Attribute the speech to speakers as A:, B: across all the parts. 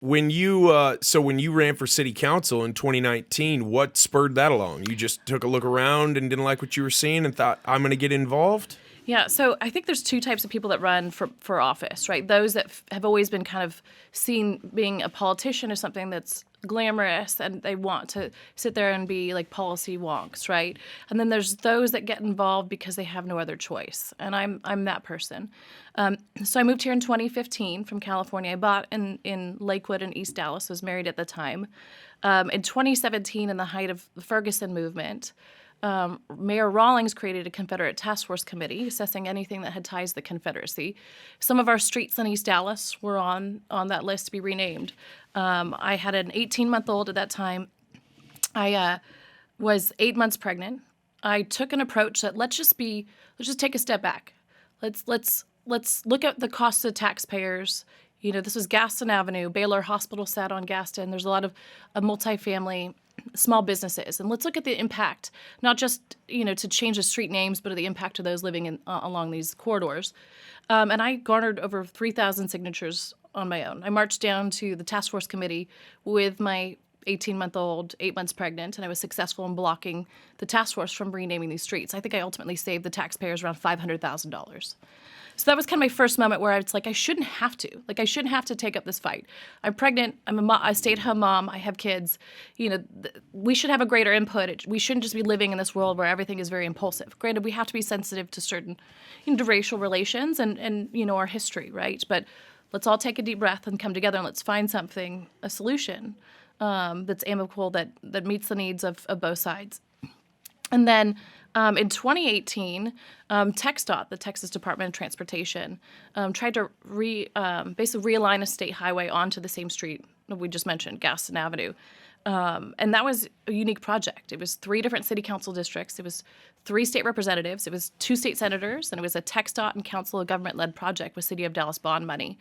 A: When you ran for city council in 2019, what spurred that along? You just took a look around and didn't like what you were seeing and thought, I'm going to get involved?
B: Yeah, so I think there's two types of people that run for office, right? Those that have always been kind of seen being a politician as something that's glamorous and they want to sit there and be like policy wonks, right? And then there's those that get involved because they have no other choice, and I'm that person. So I moved here in 2015 from California. I bought in Lakewood in East Dallas, was married at the time. In 2017, in the height of the Ferguson movement, Mayor Rawlings created a Confederate task force committee assessing anything that had ties to the Confederacy. Some of our streets in East Dallas were on that list to be renamed. I had an 18-month-old at that time. I was 8 months pregnant. I took an approach that let's just take a step back. Let's look at the costs to taxpayers. You know, this was Gaston Avenue. Baylor Hospital sat on Gaston. There's a lot of multifamily small businesses, and let's look at the impact, not just to change the street names, but the impact of those living along these corridors. And I garnered over 3,000 signatures on my own. I marched down to the task force committee with my 18-month-old, 8 months pregnant, and I was successful in blocking the task force from renaming these streets. I think I ultimately saved the taxpayers around $500,000. So that was kind of my first moment where I was like, I shouldn't have to. I shouldn't have to take up this fight. I'm pregnant. I'm a stay-at-home mom. I have kids. We should have a greater input. We shouldn't just be living in this world where everything is very impulsive. Granted, we have to be sensitive to certain, to racial relations and our history, right? But let's all take a deep breath and come together and let's find a solution that's amicable, that meets the needs of both sides. And then in 2018, TxDOT, the Texas Department of Transportation, tried to basically realign a state highway onto the same street that we just mentioned, Gaston Avenue. And that was a unique project. It was 3 different city council districts. It was 3 state representatives. It was 2 state senators. And it was a TxDOT and Council of Government-led project with City of Dallas bond money.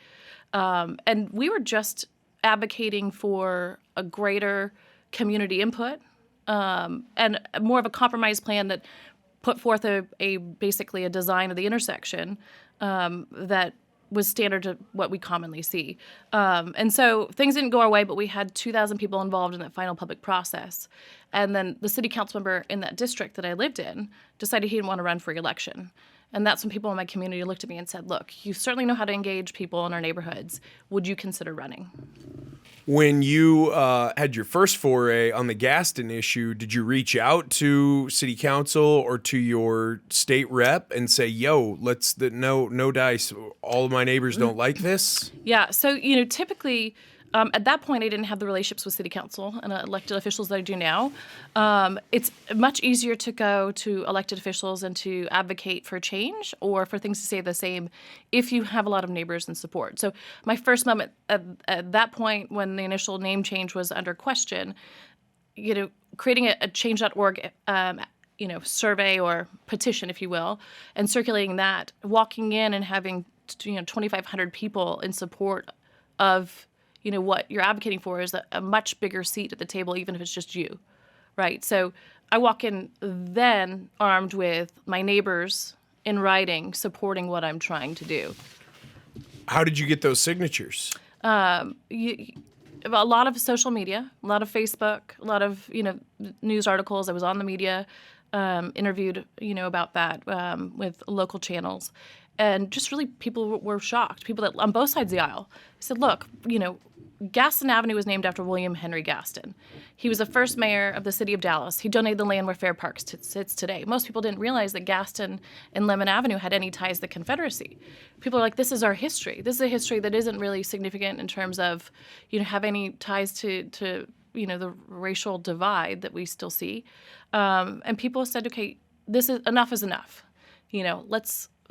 B: And we were just advocating for a greater community input, and more of a compromise plan that put forth basically a design of the intersection that was standard to what we commonly see. And so things didn't go our way, but we had 2,000 people involved in that final public process. And then the city council member in that district that I lived in decided he didn't want to run for re-election. And that's when people in my community looked at me and said, look, you certainly know how to engage people in our neighborhoods. Would you consider running?
A: When you had your first foray on the Gaston issue, did you reach out to city council or to your state rep and say, yo, no dice, all of my neighbors don't like this?
B: Yeah, so, typically at that point, I didn't have the relationships with city council and elected officials that I do now. It's much easier to go to elected officials and to advocate for change or for things to stay the same if you have a lot of neighbors and support. So my first moment at that point, when the initial name change was under question, creating a change.org survey or petition, if you will, and circulating that, walking in and having 2,500 people in support of what you're advocating for is a much bigger seat at the table, even if it's just you, right? So I walk in then armed with my neighbors in writing, supporting what I'm trying to do.
A: How did you get those signatures?
B: A lot of social media, a lot of Facebook, a lot of, news articles. I was on the media, interviewed, about that with local channels. And just really people were shocked, people that on both sides of the aisle. I said, look, Gaston Avenue was named after William Henry Gaston. He was the first mayor of the city of Dallas. He donated the land where Fair Park sits today. Most people didn't realize that Gaston and Lemon Avenue had any ties to the Confederacy. People are like, this is our history. This is a history that isn't really significant in terms of, have any ties to the racial divide that we still see. And people said, okay, enough is enough.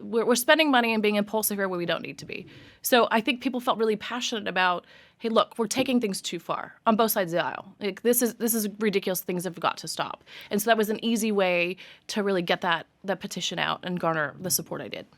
B: We're spending money and being impulsive here where we don't need to be. So I think people felt really passionate about, hey, look, we're taking things too far on both sides of the aisle. This is ridiculous. Things have got to stop. And so that was an easy way to really get that petition out and garner the support I did.